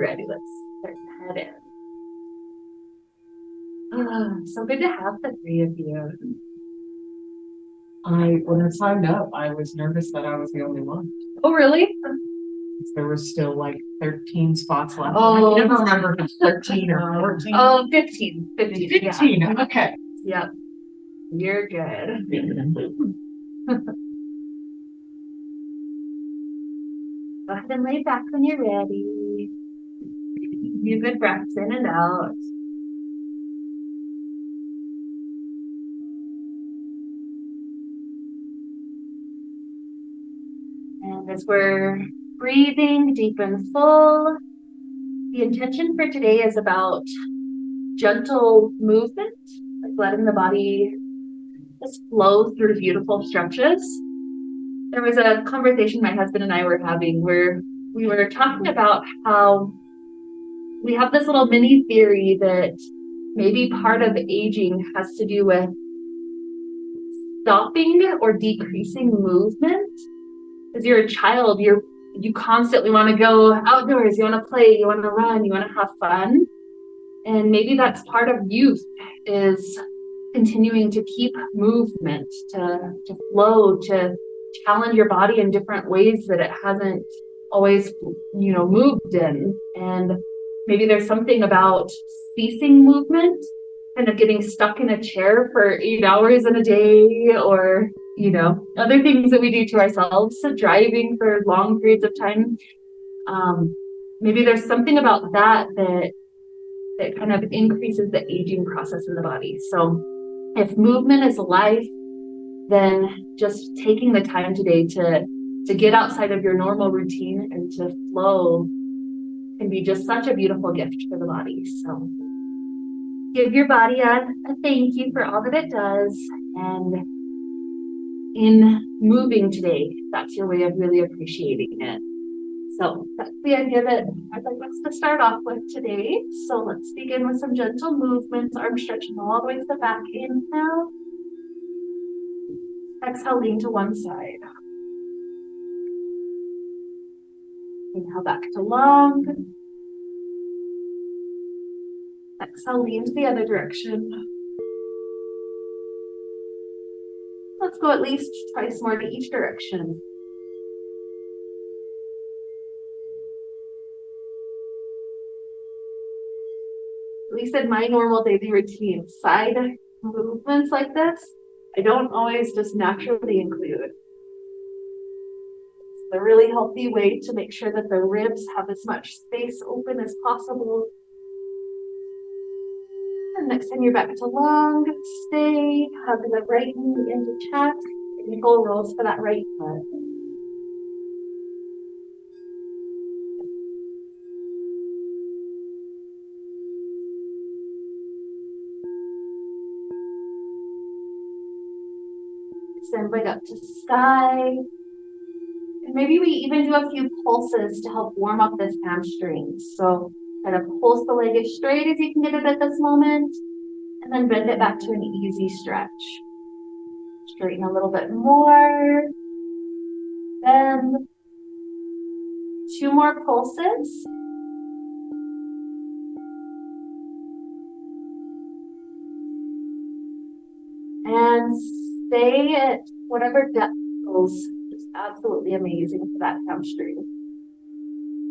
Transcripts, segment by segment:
you're ready, let's start to head in. So good to have the three of you. When I signed up, I was nervous that I was the only one. Oh, really? There was still like 13 spots left. Oh. I can never remember if it's 13 or 14. Oh, 15. 15, yeah. okay. Yep. You're good. Go ahead and lay back when you're ready. Few good breaths in and out. And as we're breathing deep and full, the intention for today is about gentle movement, like letting the body just flow through beautiful stretches. There was a conversation my husband and I were having where we were talking about how we have this little mini theory that maybe part of aging has to do with stopping or decreasing movement. As you're a child, you constantly want to go outdoors, you want to play, you want to run, you want to have fun. And maybe that's part of youth, is continuing to keep movement, to flow, to challenge your body in different ways that it hasn't always, moved in. And maybe there's something about ceasing movement, kind of getting stuck in a chair for 8 hours in a day, or other things that we do to ourselves, so driving for long periods of time. Maybe there's something about that kind of increases the aging process in the body. So if movement is life, then just taking the time today to get outside of your normal routine and to flow can be just such a beautiful gift for the body. So give your body a thank you for all that it does. And in moving today, that's your way of really appreciating it. So that's the idea that I'd like us to start off with today. So let's begin with some gentle movements, arm stretching all the way to the back. Inhale. Exhale, lean to one side. Inhale back to long. Exhale, lean to the other direction. Let's go at least twice more to each direction. At least in my normal daily routine, side movements like this, I don't always just naturally include. It's a really healthy way to make sure that the ribs have as much space open as possible. And next time you're back to long, stay, hug the right knee into chest, ankle rolls for that right foot. Extend leg up to sky. And maybe we even do a few pulses to help warm up this hamstring. So kind of pulse the leg as straight as you can get it at this moment, and then bend it back to an easy stretch. Straighten a little bit more. Bend. 2 more pulses. And stay at whatever depth feels just absolutely amazing for that hamstring.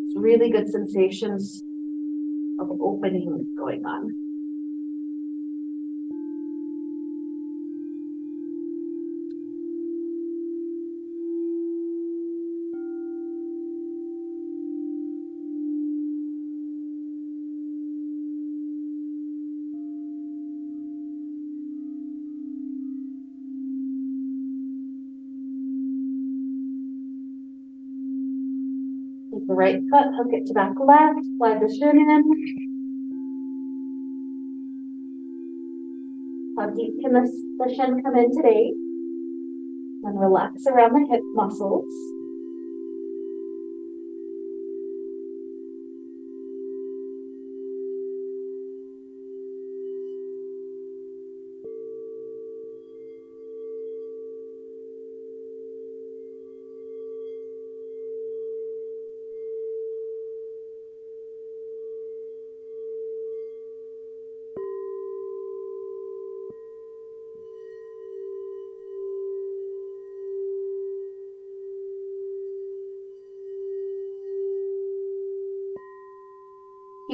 It's really good sensations of opening going on. Take the right foot, hook it to back left, slide the shin in. How deep can the shin come in today? And relax around the hip muscles.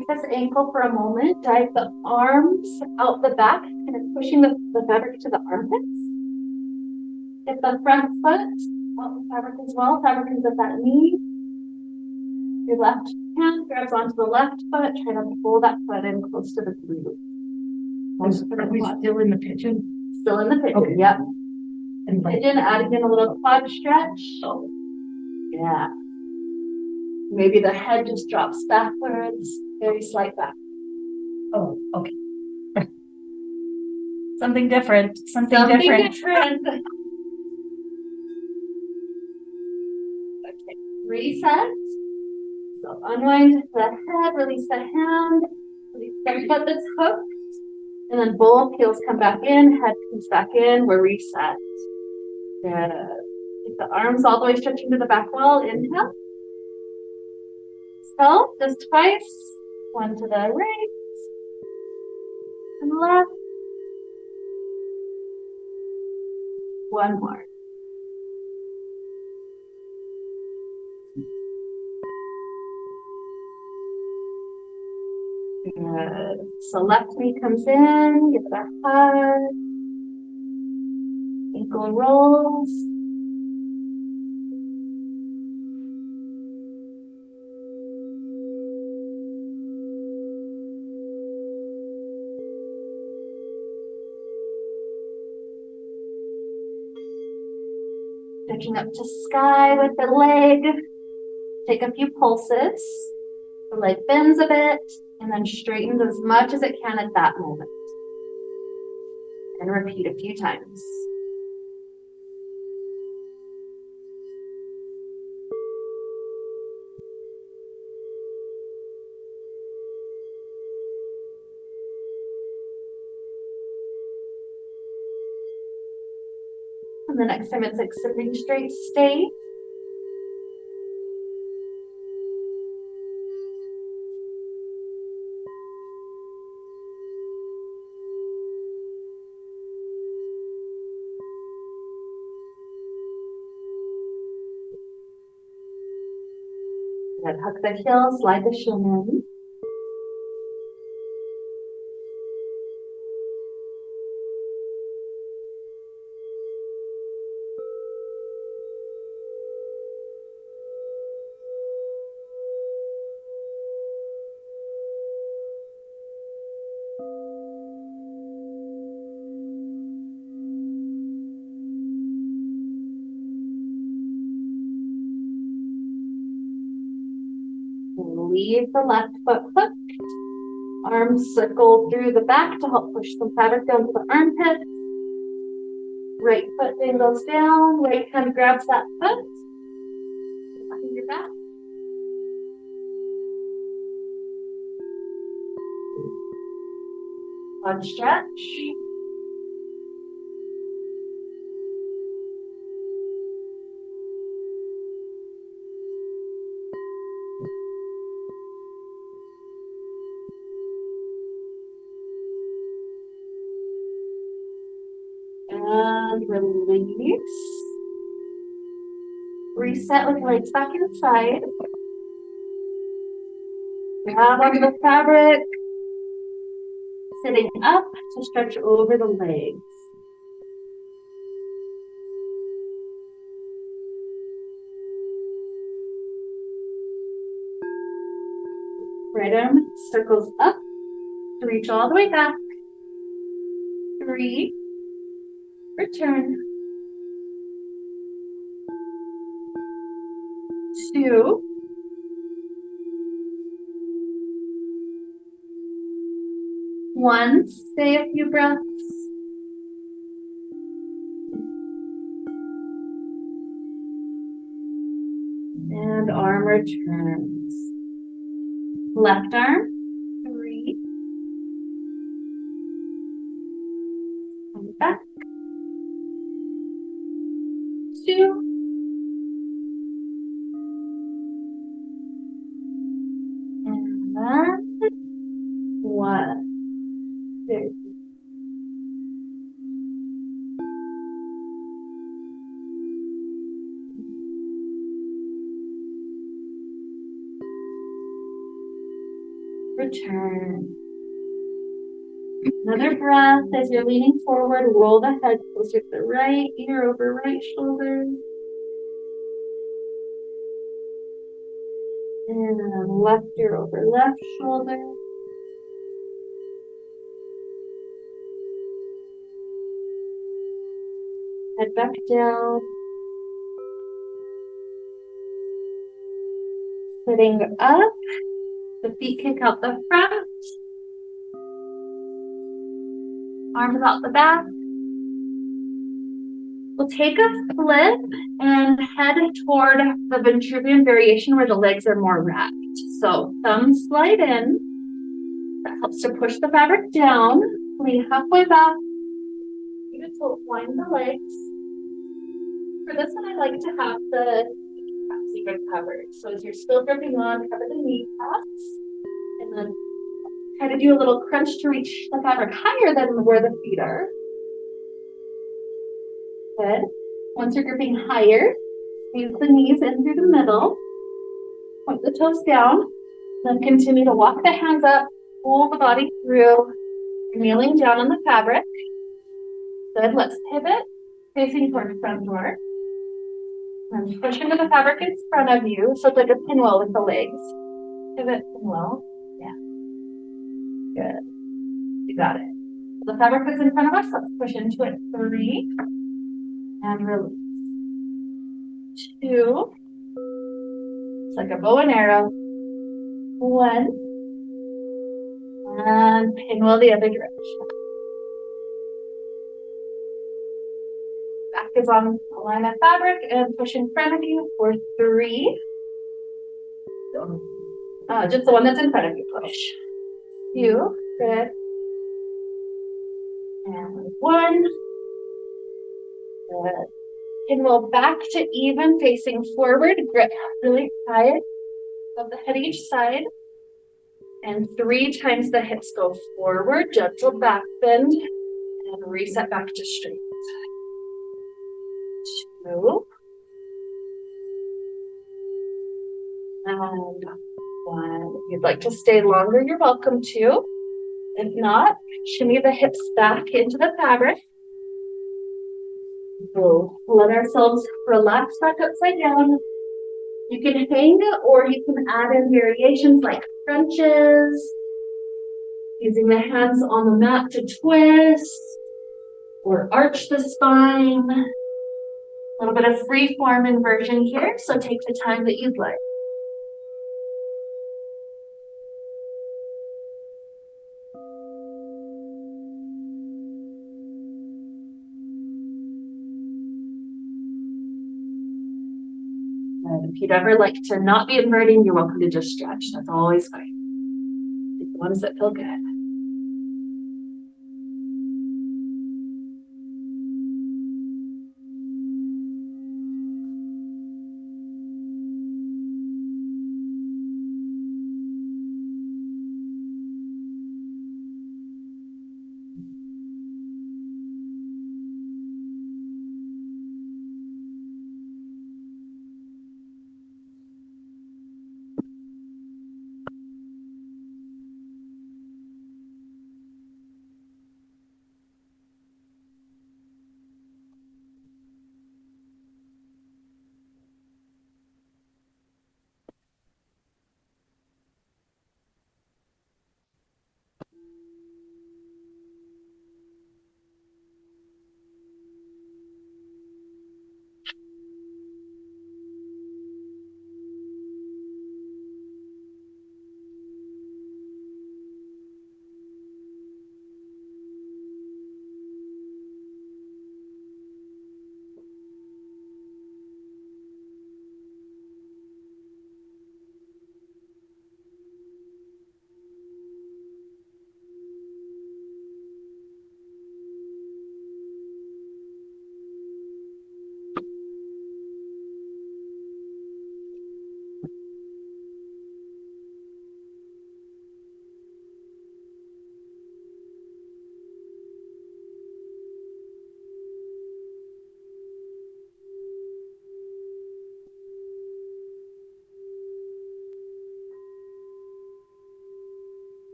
Break this ankle for a moment. Drive the arms out the back, kind of pushing the fabric to the armpits. Get the front foot out the fabric as well. Fabric comes at that knee. Your left hand grabs onto the left foot. Try to pull that foot in close to the glute. Are we still in the pigeon? Still in the pigeon, Okay. yep. And like, Pigeon, adding in a little quad stretch. Yeah. Maybe the head just drops backwards. Very slight back. oh, okay. Something different. Something different. Okay, reset. So unwind the head, release the hand, release the foot that's hooked, and then both heels come back in, head comes back in, we're reset. Good. Keep the arms all the way stretching to the back wall, inhale. So, just twice, one to the right, and left. One more. Good. So left knee comes in, give it a hug. Ankle rolls. Stretching up to sky with the leg. Take a few pulses. The leg bends a bit and then straightens as much as it can at that moment. And repeat a few times. And the next time it's like sitting straight, stay. Good. Hug the heel, slide the shin in. Leave the left foot hooked. Arms circle through the back to help push some fabric down to the armpit. Right foot dangles down. Right hand grabs that foot. Behind your back. One stretch. And release. Reset with legs back inside. Grab onto the fabric. Sitting up to stretch over the legs. Right arm circles up to reach all the way back. 3. Return. 2. 1. Stay a few breaths. And arm returns. Left arm. 3. And back. 2. And then 1. There. return. Another breath as you're leaning forward, roll the head closer to the right ear over right shoulder. And left ear over left shoulder. Head back down. Sitting up. The feet kick out the front. Arms out the back. We'll take a flip and head toward the Vitruvian variation where the legs are more wrapped. So thumbs slide in. That helps to push the fabric down. Lean halfway back. You just wind the legs. For this one, I like to have the kneecaps even covered. So as you're still gripping on, cover the kneecaps. And then try to do a little crunch to reach the fabric higher than where the feet are. Good. Once you're gripping higher, squeeze the knees in through the middle. Point the toes down. Then continue to walk the hands up, pull the body through, kneeling down on the fabric. Good. Let's pivot, facing towards front door. And push into the fabric in front of you. So it's like a pinwheel with the legs. Pivot, pinwheel. Yeah. Good. You got it. The fabric is in front of us. Let's push into it. 3. And release. 2. It's like a bow and arrow. 1. And pinwheel the other direction. Back is on a line of fabric and push in front of you for 3. Just the one that's in front of you. Push. 2. Good. And 1. Good. Pinwheel back to even, facing forward. Grip really tight of the head each side. And 3 times the hips go forward. Gentle back bend. And reset back to straight. 2. And 1. If you'd like to stay longer, you're welcome to. If not, shimmy the hips back into the fabric. We'll let ourselves relax back upside down. You can hang or you can add in variations like crunches, using the hands on the mat to twist or arch the spine. A little bit of free form inversion here, so take the time that you'd like. And if you'd ever like to not be inverting, you're welcome to just stretch. That's always fine. Pick the ones that feel good.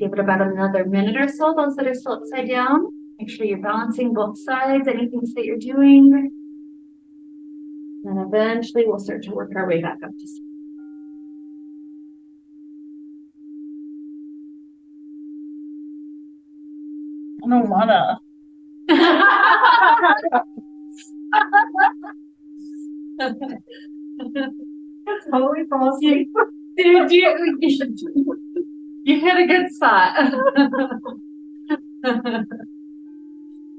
give it about another minute or so, those that are still upside down. Make sure you're balancing both sides, any things that you're doing. And eventually we'll start to work our way back up to sleep. I don't wanna. Totally fall asleep. Dude, you hit a good spot.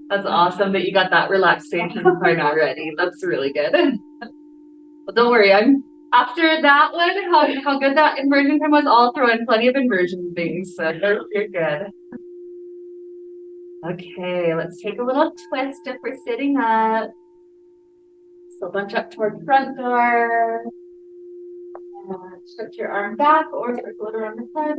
That's awesome that you got that relaxation part already. That's really good. Well, don't worry, I'm after that one, how good that inversion time was, I'll throw in plenty of inversion things. So you're good. Okay, let's take a little twist if we're sitting up. So bunch up toward front door. And stretch your arm back or circle it around the head.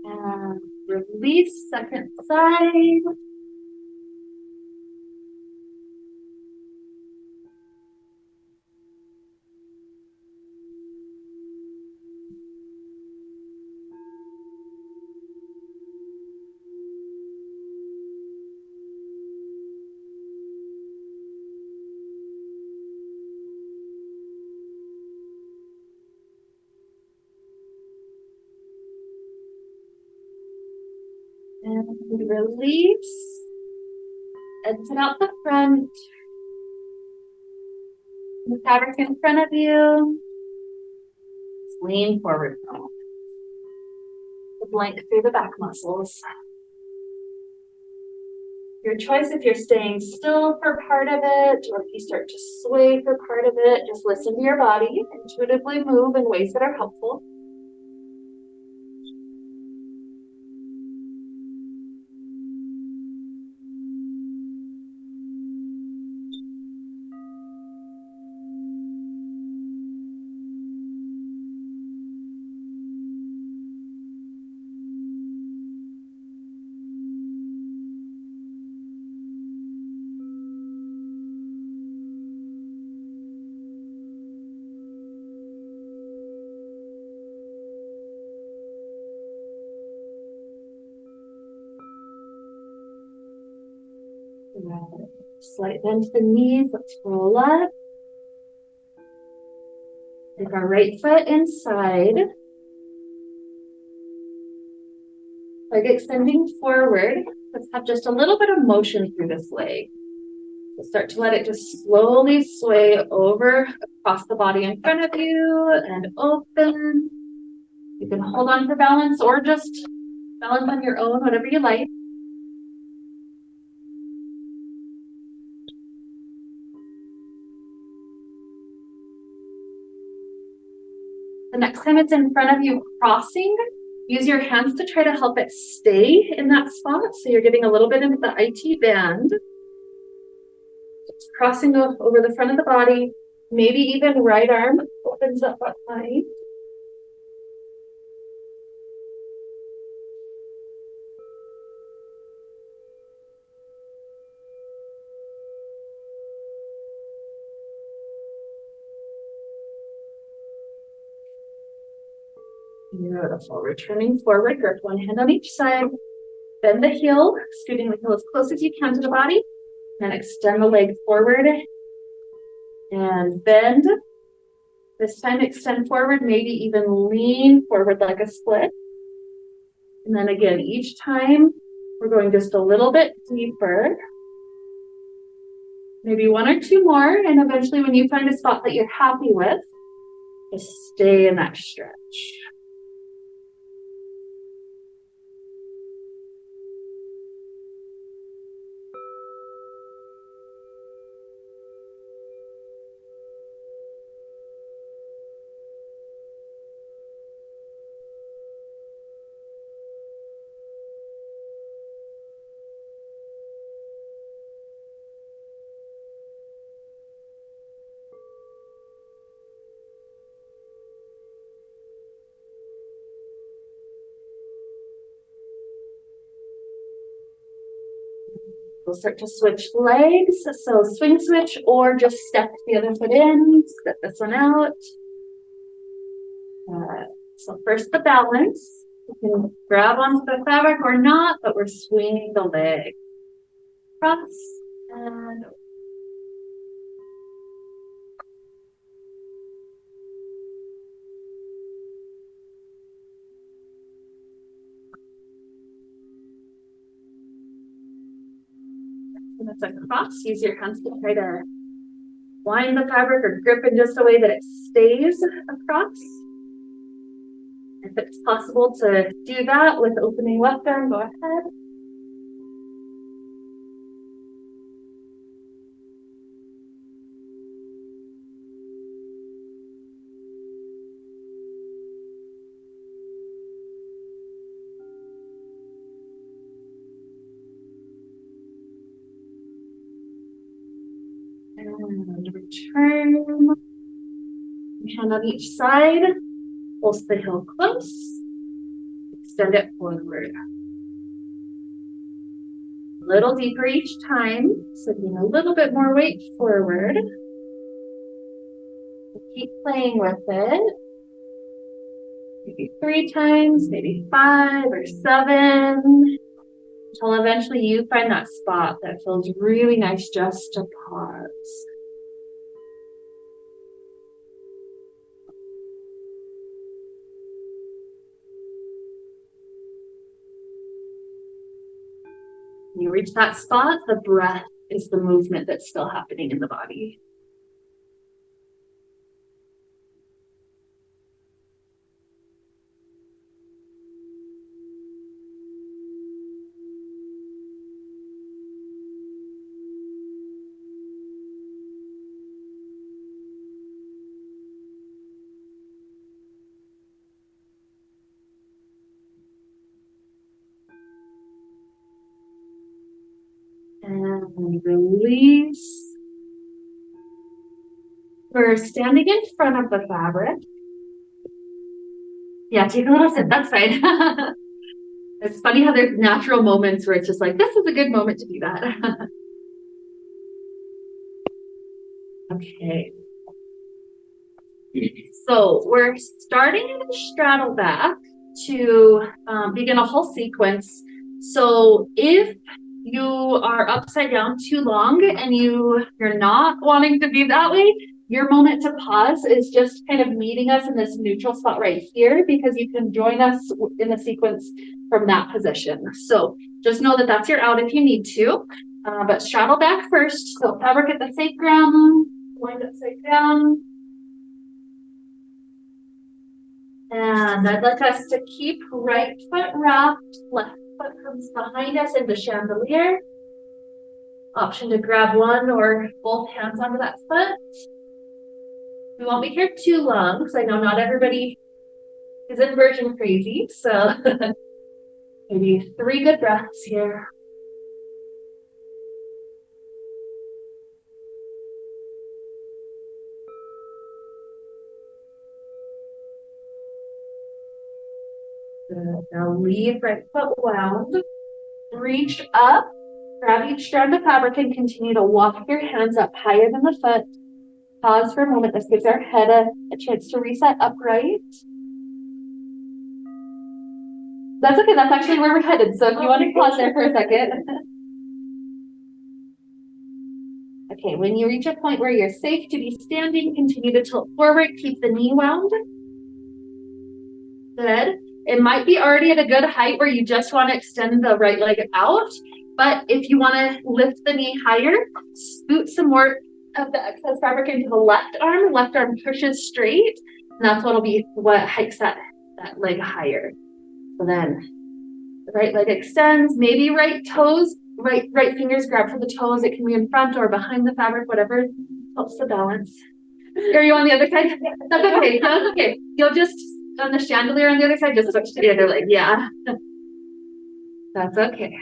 And release, second side. And release. Exit out the front. The fabric in front of you. Just lean forward for a moment. Blank through the back muscles. Your choice if you're staying still for part of it or if you start to sway for part of it. Just listen to your body. Intuitively move in ways that are helpful. Slight bend to the knees. Let's roll up. Take our right foot inside. Leg extending forward. Let's have just a little bit of motion through this leg. So start to let it just slowly sway over across the body in front of you and open. You can hold on for balance or just balance on your own, whatever you like. The next time it's in front of you crossing, use your hands to try to help it stay in that spot. So you're getting a little bit into the IT band. Just crossing over the front of the body. Maybe even right arm opens up high. Beautiful. Returning forward, grip one hand on each side. Bend the heel, scooting the heel as close as you can to the body. Then extend the leg forward and bend. This time extend forward, maybe even lean forward like a split. And then again, each time we're going just a little bit deeper. Maybe one or two more, and eventually when you find a spot that you're happy with, just stay in that stretch. We'll start to switch legs. So swing switch or just step the other foot in, step this one out. So first the balance. You can grab onto the fabric or not, but we're swinging the leg. Cross and when it's across, use your hands to try to wind the fabric or grip in just a way that it stays across. If it's possible to do that with opening left arm, go ahead. And return. Hand on each side. Pulse the heel close. Extend it forward. A little deeper each time. Sending a little bit more weight forward. Keep playing with it. Maybe 3 times, maybe 5 or 7. Until eventually you find that spot that feels really nice just to pause. When you reach that spot, the breath is the movement that's still happening in the body. And release. We're standing in front of the fabric. Yeah, take a little sip, that's fine. It's funny how there's natural moments where it's just like, this is a good moment to do that. Okay. So we're starting in a straddle back to begin a whole sequence. So if you are upside down too long and you're not wanting to be that way, your moment to pause is just kind of meeting us in this neutral spot right here, because you can join us in the sequence from that position. So just know that that's your out if you need to, but straddle back first. So fabric at the sacrum, wind upside down. And I'd like us to keep right foot wrapped, left foot comes behind us in the chandelier. Option to grab one or both hands onto that foot. We won't be here too long because I know not everybody is inversion crazy. So maybe 3 good breaths here. Good. Now leave right foot wound. Reach up, grab each strand of fabric and continue to walk your hands up higher than the foot. Pause for a moment. This gives our head a chance to reset upright. That's okay. That's actually where we're headed. So if you want to pause there for a second. Okay, when you reach a point where you're safe to be standing, continue to tilt forward. Keep the knee wound. Good. It might be already at a good height where you just want to extend the right leg out. But if you want to lift the knee higher, scoot some more of the excess fabric into the left arm pushes straight, and that's what'll be what hikes that leg higher. So then the right leg extends, maybe right toes, right fingers grab for the toes. It can be in front or behind the fabric, whatever helps the balance. Are you on the other side? That's okay. That's okay. You'll just on the chandelier on the other side, just switch to the other leg. Yeah. That's okay.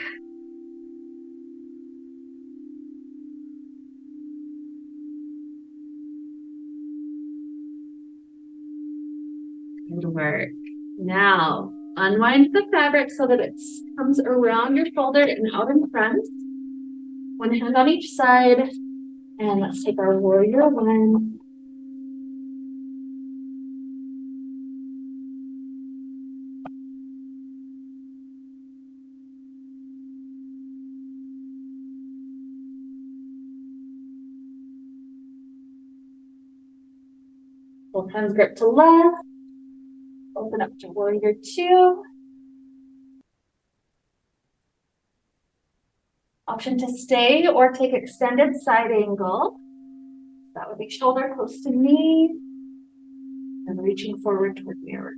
Good work. Now, unwind the fabric so that it comes around your shoulder and out in front. One hand on each side. And let's take our warrior one. Both hands grip to left. Open up to warrior two. Option to stay or take extended side angle. That would be shoulder close to knee and reaching forward toward mirror.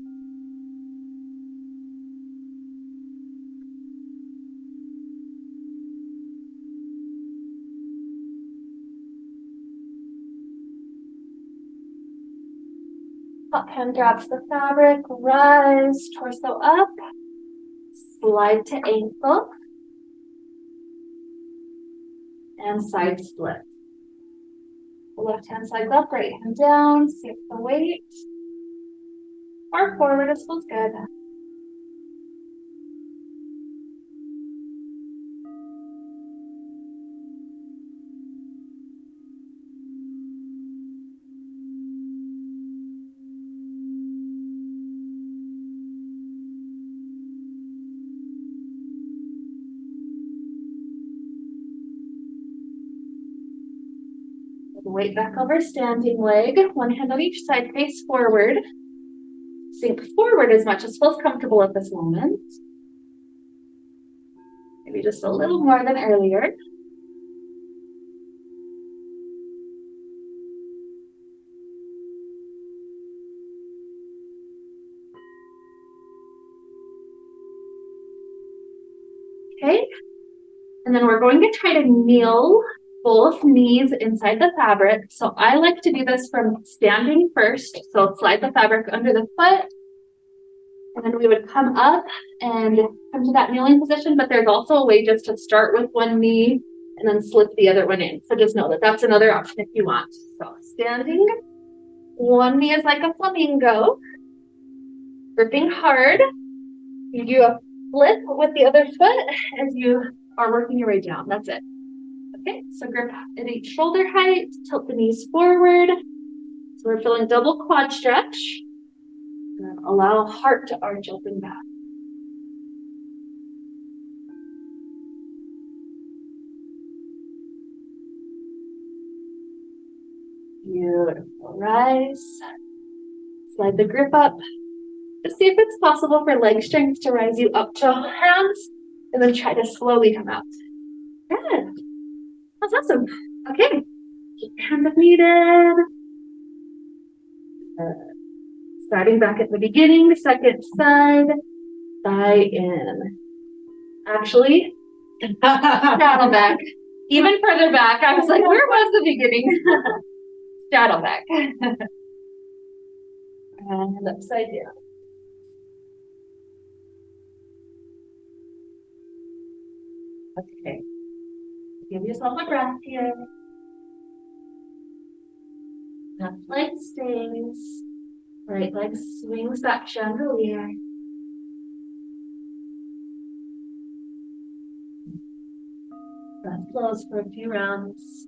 Top hand grabs the fabric, rise, torso up, slide to ankle, and side split. Left hand slides up, right hand down, sink the weight, or forward, this feels good. Weight back over standing leg, one hand on each side, face forward. Sink forward as much as feels comfortable at this moment. Maybe just a little more than earlier. Okay, and then we're going to try to kneel both knees inside the fabric. So I like to do this from standing first. So slide the fabric under the foot. And then we would come up and come to that kneeling position. But there's also a way just to start with one knee and then slip the other one in. So just know that that's another option if you want. So standing, one knee is like a flamingo. Gripping hard. You do a flip with the other foot as you are working your way down. That's it. Okay, so grip at each shoulder height, tilt the knees forward. So we're feeling double quad stretch. And then allow heart to arch open back. Beautiful. Rise. Slide the grip up. Just see if it's possible for leg strength to rise you up to hands, and then try to slowly come out. Good. That's awesome. Okay. Keep your hands if needed. Starting back at the beginning, second side, thigh in. Actually, straddle back. Even further back, I was like, where was the beginning? Straddle back. And upside down. Okay. Give yourself a breath here. Left leg stays. Right leg swings back chandelier. Breath flows for a few rounds.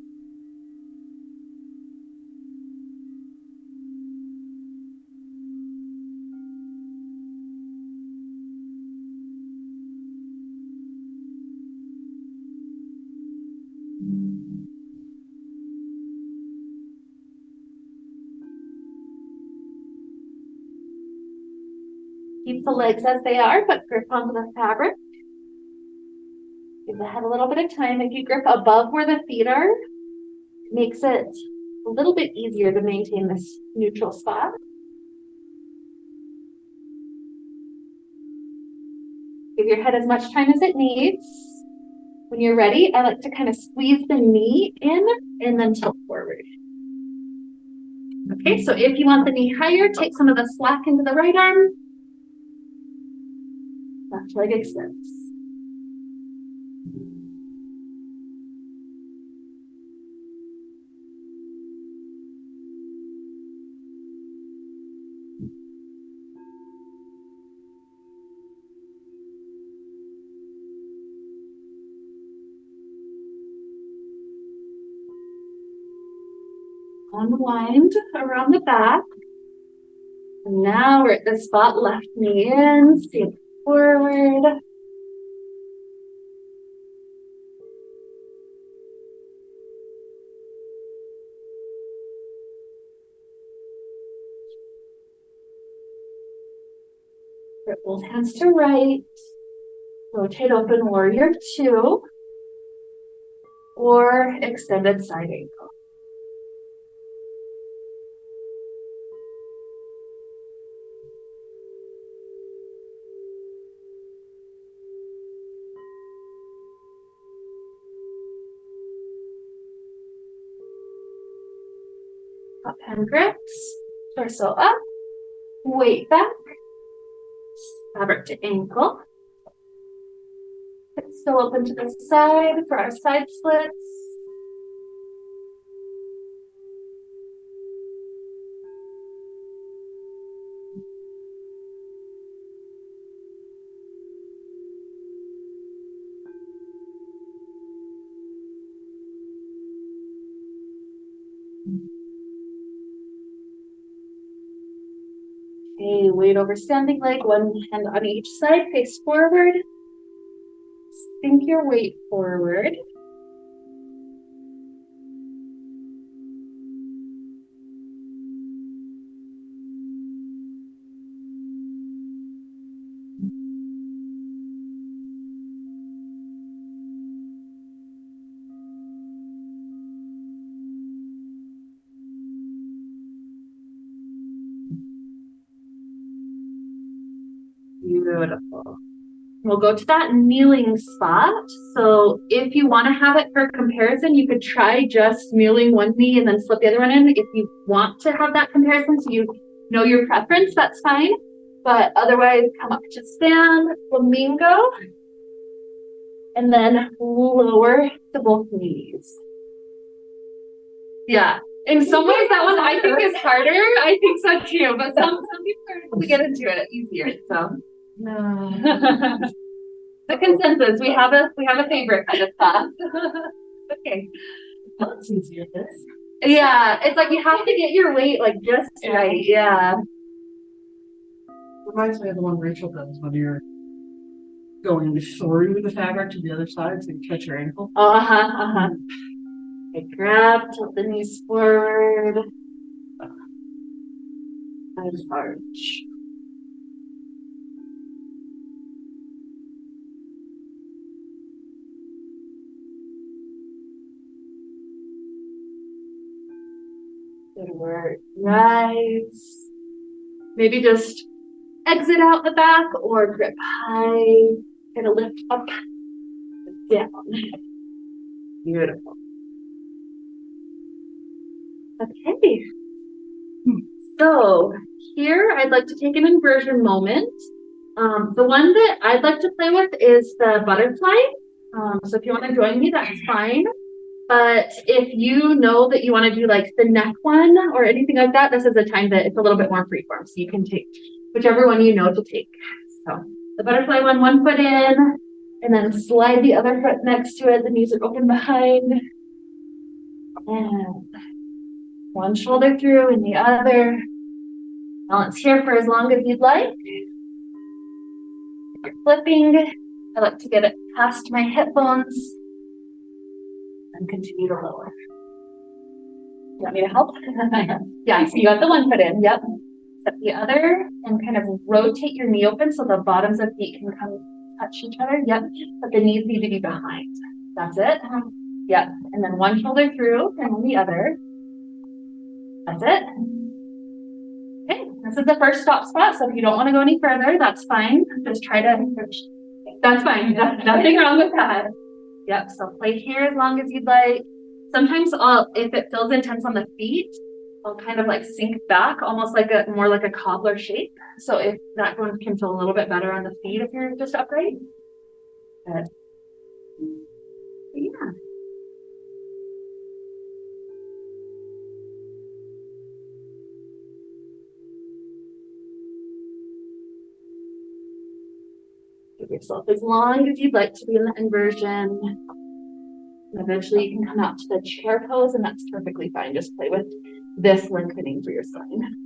Keep the legs as they are, but grip onto the fabric. Give the head a little bit of time. If you grip above where the feet are, it makes it a little bit easier to maintain this neutral spot. Give your head as much time as it needs. When you're ready, I like to kind of squeeze the knee in and then tilt forward. Okay, so if you want the knee higher, take some of the slack into the right arm. Left leg extends. Unwind around the back. And now we're at the spot, left knee in, sink forward. Grip both hands to right. Rotate open warrior two. Or extended side angle. Top hand grips, torso up, weight back, fabric to ankle. Hips still open to the side for our side splits. Okay, weight over standing leg, one hand on each side, face forward. Sink your weight forward. Beautiful. We'll go to that kneeling spot. So if you want to have it for comparison, you could try just kneeling one knee and then slip the other one in. If you want to have that comparison, so you know your preference, that's fine. But otherwise, come up to stand, flamingo, and then lower to both knees. Yeah. In some ways, that one I think is harder. I think so too. But some people are to get into it easier. So. No. The consensus. We have a favorite kind of thought. Okay. That's easier this. Yeah, it's like you have to get your weight like just right. Yeah. Reminds me of the one Rachel does when you're going through the fabric to the other side so you catch your ankle. Okay, grab, tilt the knees forward. And arch. Good work. Rise. Maybe just exit out the back or grip high. Kind of lift up, down. Beautiful. Okay. So here I'd like to take an inversion moment. The one that I'd like to play with is the butterfly. So if you want to join me, that's fine. But if you know that you want to do like the neck one or anything like that, this is a time that it's a little bit more freeform. So you can take whichever one you know to take. So the butterfly one foot in, and then slide the other foot next to it. The knees are open behind. And one shoulder through and the other. Balance here for as long as you'd like. If you're flipping, I like to get it past my hip bones. And continue to lower. You want me to help? Yeah, so you got the one foot in, yep. Step the other and kind of rotate your knee open so the bottoms of feet can come touch each other, yep. But the knees need to be behind. That's it. Yep, and then one shoulder through and then the other. That's it. Okay, this is the first stop spot, so if you don't want to go any further, that's fine. Just try to, that's fine, nothing wrong with that. Yep, so play here as long as you'd like. Sometimes if it feels intense on the feet, I'll kind of like sink back, almost like more like a cobbler shape. So if that one can feel a little bit better on the feet if you're just upright. Good. Yeah. Give yourself as long as you'd like to be in the inversion. And eventually you can come out to the chair pose, and that's perfectly fine. Just play with this lengthening for your spine.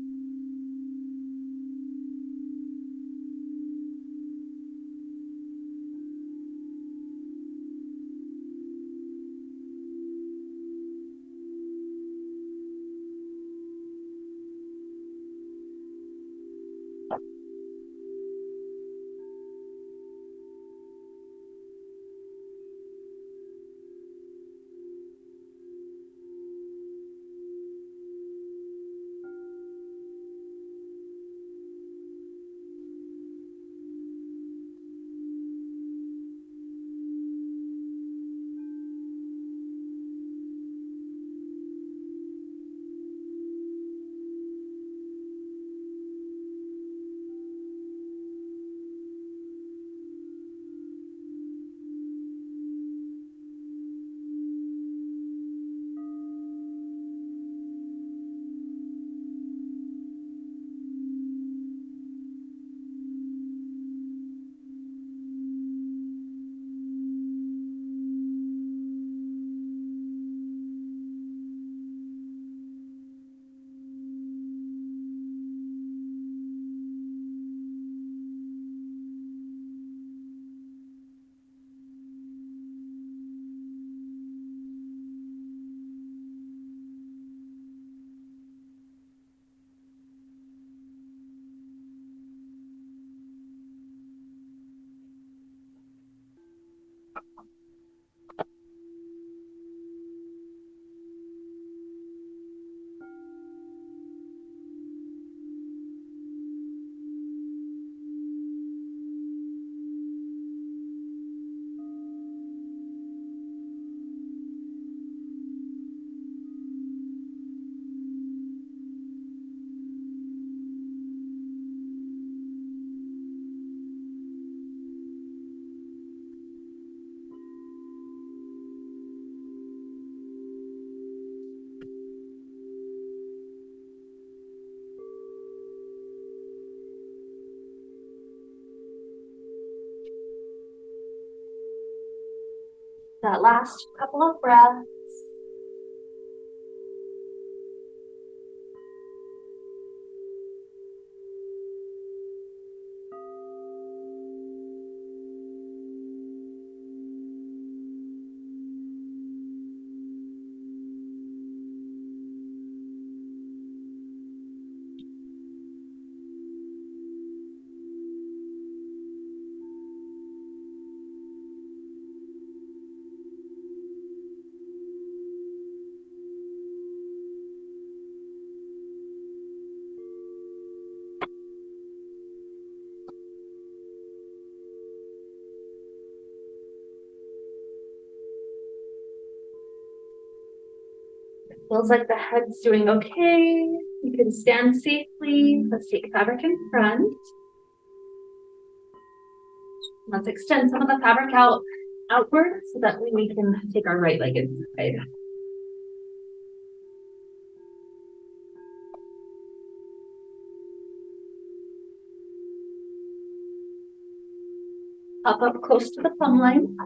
That last couple of breaths. Feels like the head's doing okay. You can stand safely. Let's take fabric in front. Let's extend some of the fabric outward so that we can take our right leg inside. Up close to the plumb line.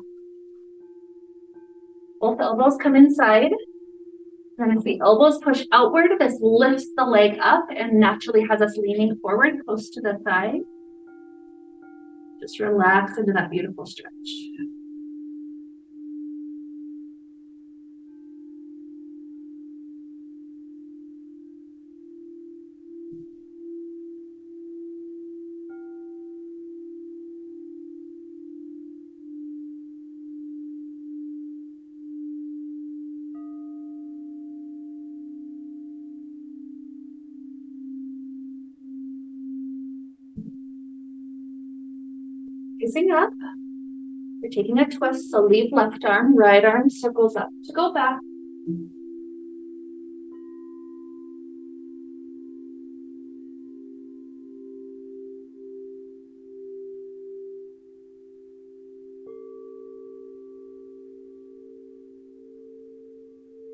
Both elbows come inside. And as the elbows push outward, this lifts the leg up and naturally has us leaning forward close to the thigh. Just relax into that beautiful stretch. Facing up, you're taking a twist, so leave left arm, right arm circles up to go back.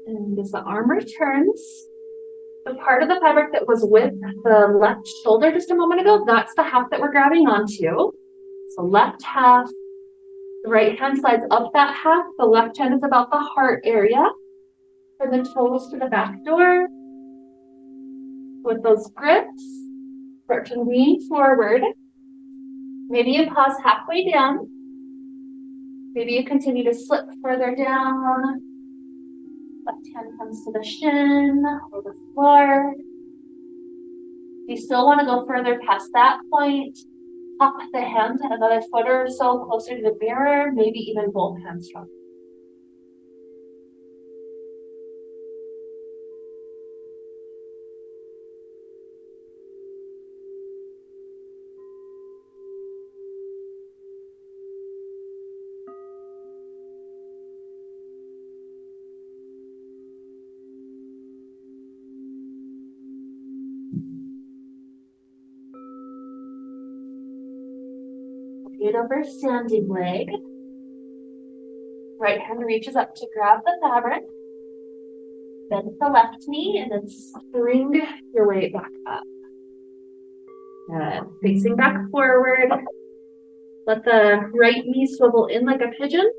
And as the arm returns, the part of the fabric that was with the left shoulder just a moment ago, that's the half that we're grabbing onto. So left half, the right hand slides up that half, the left hand is about the heart area. From the toes to the back door. With those grips, start to lean forward. Maybe you pause halfway down. Maybe you continue to slip further down. Left hand comes to the shin or the floor. If you still want to go further past that point, tuck the hands another foot or so closer to the mirror, maybe even both hands drop. Feet over standing leg. Right hand reaches up to grab the fabric. Bend the left knee and then spring your way back up. Good. Facing back forward. Let the right knee swivel in like a pigeon.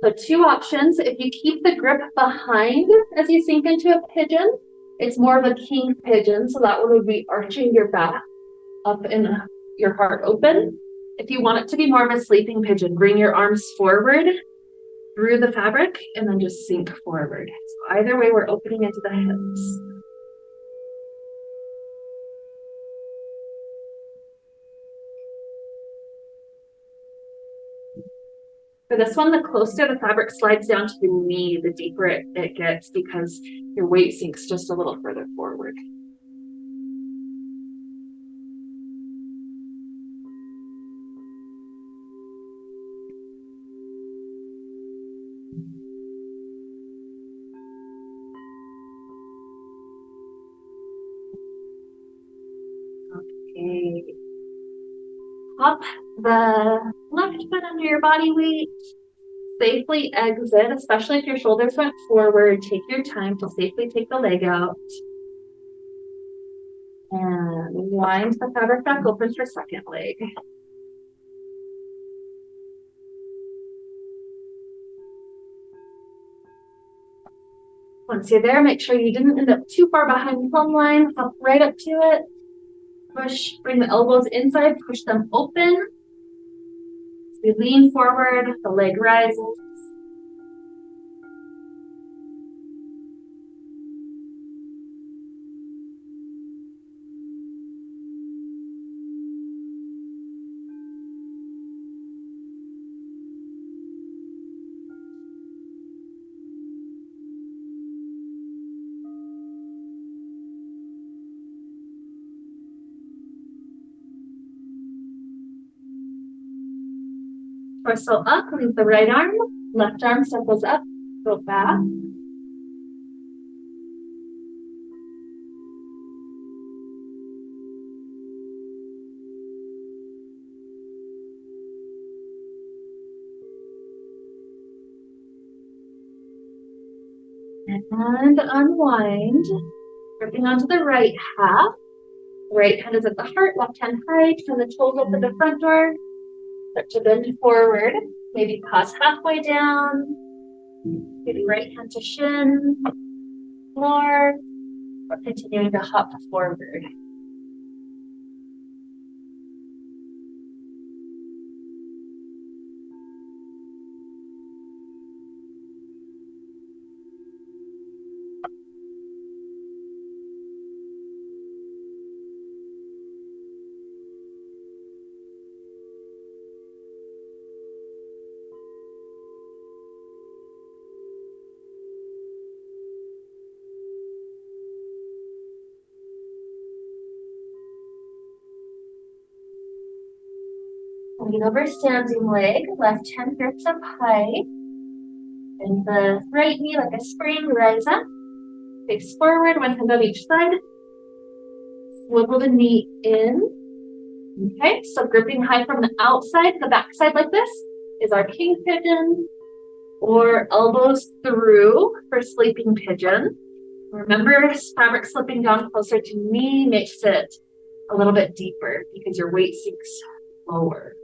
So two options. If you keep the grip behind as you sink into a pigeon, it's more of a king pigeon. So that one would be arching your back up and your heart open. If you want it to be more of a sleeping pigeon, bring your arms forward through the fabric and then just sink forward. So either way, we're opening into the hips. For this one, the closer the fabric slides down to the knee, the deeper it gets because your weight sinks just a little further forward. Okay. Pop the left foot under your body weight. Safely exit, especially if your shoulders went forward. Take your time to safely take the leg out. And wind the fabric back open for second leg. Once you're there, make sure you didn't end up too far behind plumb line. Hop right up to it. Push, bring the elbows inside, push them open. As we lean forward, the leg rises. Torso up, leave the right arm. Left arm circles up, go back. And unwind. Gripping onto the right half. Right hand is at the heart, left hand high. Turn the toes open the front door. Start to bend forward. Maybe pause halfway down. Maybe right hand to shin, floor, or continuing to hop forward. Lean over standing leg, left hand grips up high. And the right knee like a spring, rise up. Face forward, one hand on each side. Swivel the knee in. Okay, so gripping high from the outside, the back side like this is our king pigeon. Or elbows through for sleeping pigeon. Remember, fabric slipping down closer to knee makes it a little bit deeper because your weight sinks lower.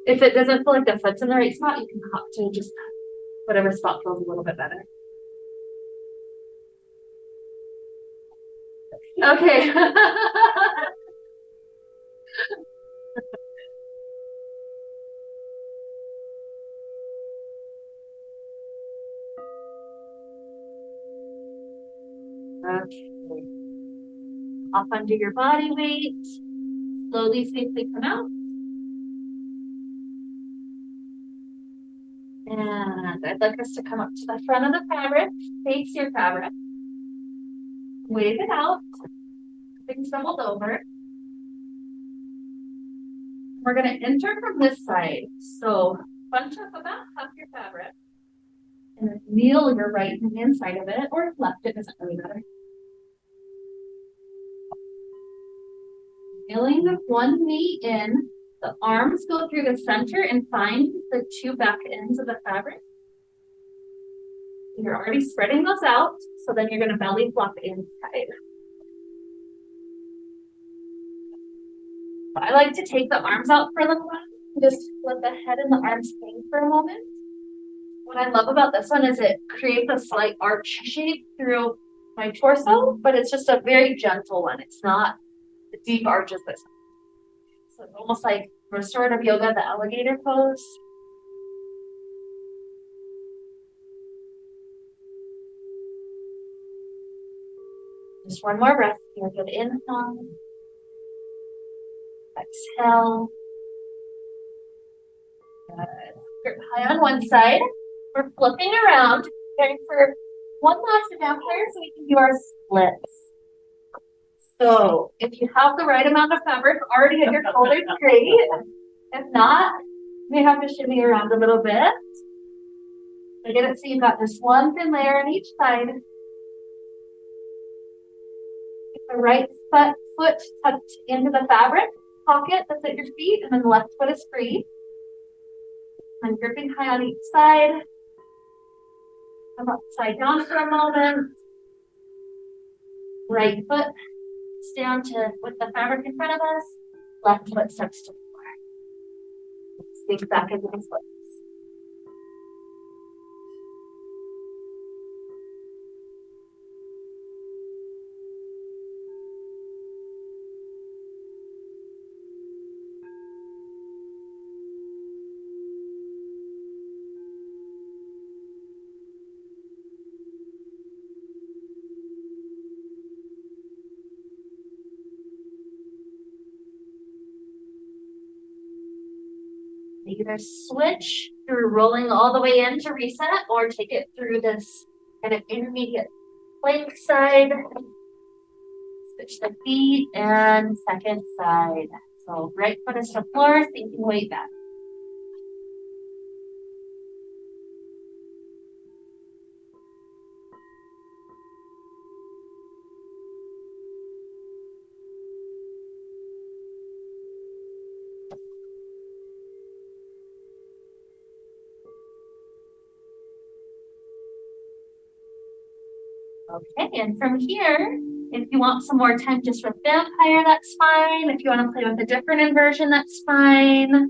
If it doesn't feel like the foot's in the right spot, you can hop to just whatever spot feels a little bit better. Okay. Okay. Off under your body weight. Slowly, safely come out. And I'd like us to come up to the front of the fabric, face your fabric. Wave it out. Things doubled over. We're going to enter from this side. So bunch up about half your fabric. And then kneel your right knee inside of it, or left, it doesn't really matter. Kneeling with one knee in, the arms go through the center and find the two back ends of the fabric. You're already spreading those out, so then you're going to belly flop inside. I like to take the arms out for a little while, just let the head and the arms hang for a moment. What I love about this one is it creates a slight arch shape through my torso, but it's just a very gentle one. It's not the deep arches this one. So it's almost like restorative yoga, the alligator pose. Just one more breath here. Good inhale. Exhale. Good. Grip high on one side. We're flipping around, preparing for one last down here so we can do our splits. So if you have the right amount of fabric already at your shoulders, great. If not, you may have to shimmy around a little bit. So get it so you've got just one thin layer on each side. Get the right foot tucked into the fabric pocket that's at your feet, and then the left foot is free. And gripping high on each side. Come upside down for a moment. Right foot down to with the fabric in front of us. Left foot steps to the floor. Sink back into the splits. Either switch through rolling all the way in to reset, or take it through this kind of intermediate plank side. Switch the feet and second side. So right foot is to floor, sinking weight back. Okay, and from here, if you want some more time just with vampire, that's fine. If you want to play with a different inversion, that's fine.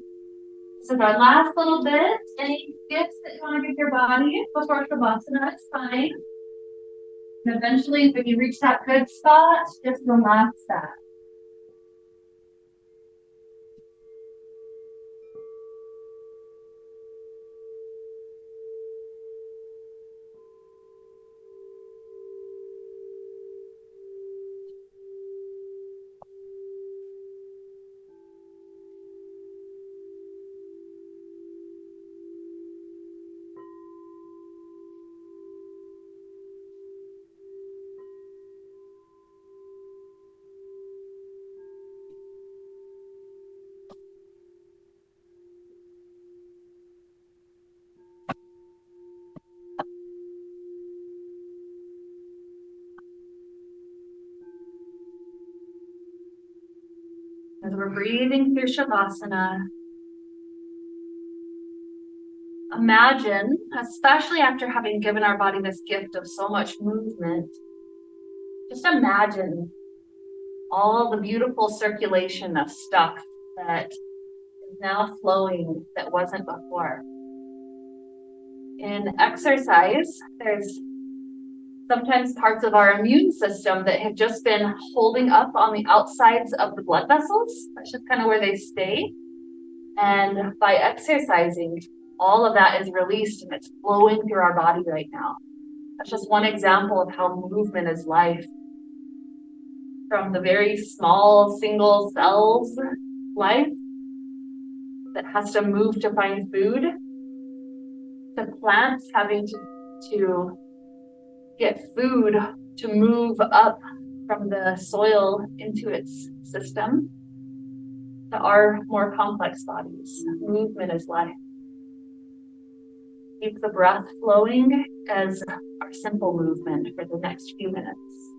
This is our last little bit. Any gifts that you want to give your body before Shavasana, that's fine. And eventually, when you reach that good spot, just relax that. As we're breathing through Shavasana, imagine, especially after having given our body this gift of so much movement, just imagine all the beautiful circulation of stuff that now flowing that wasn't before. In exercise, there's sometimes parts of our immune system that have just been holding up on the outsides of the blood vessels. That's just kind of where they stay. And by exercising, all of that is released and it's flowing through our body right now. That's just one example of how movement is life. From the very small single cells life that has to move to find food, to plants having to get food to move up from the soil into its system, to our more complex bodies. Movement is life. Keep the breath flowing as our simple movement for the next few minutes.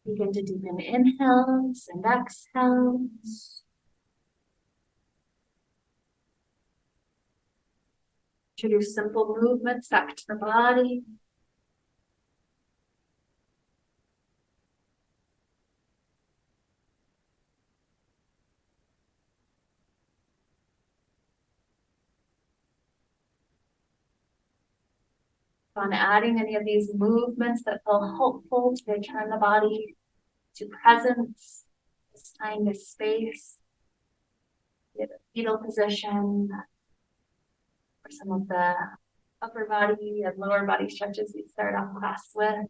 Begin to deepen inhales and exhales. Introduce simple movements back to the body. On adding any of these movements that feel helpful to return the body to presence, this time, this space, the fetal position, or some of the upper body and lower body stretches we start off class with.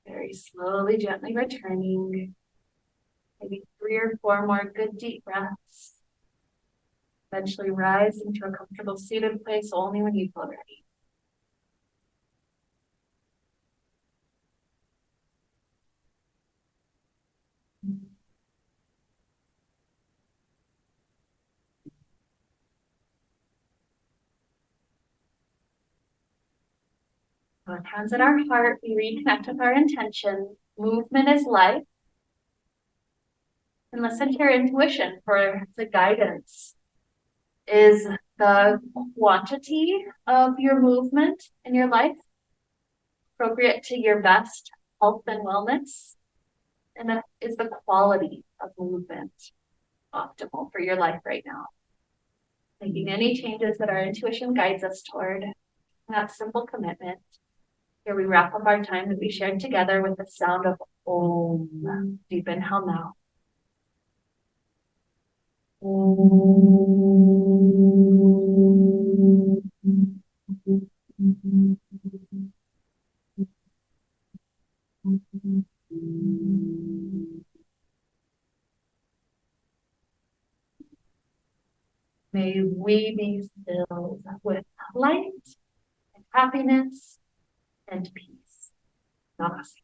Very slowly, gently returning. Maybe 3 or 4 more good deep breaths. Eventually rise into a comfortable seated place only when you feel ready. With hands at our heart, we reconnect with our intention. Movement is life. And listen to your intuition for the guidance. Is the quantity of your movement in your life appropriate to your best health and wellness? And is the quality of movement optimal for your life right now? Making any changes that our intuition guides us toward. That simple commitment. Here we wrap up our time that we shared together with the sound of Om. Deep inhale now. May we be filled with light and happiness and peace. Namaste.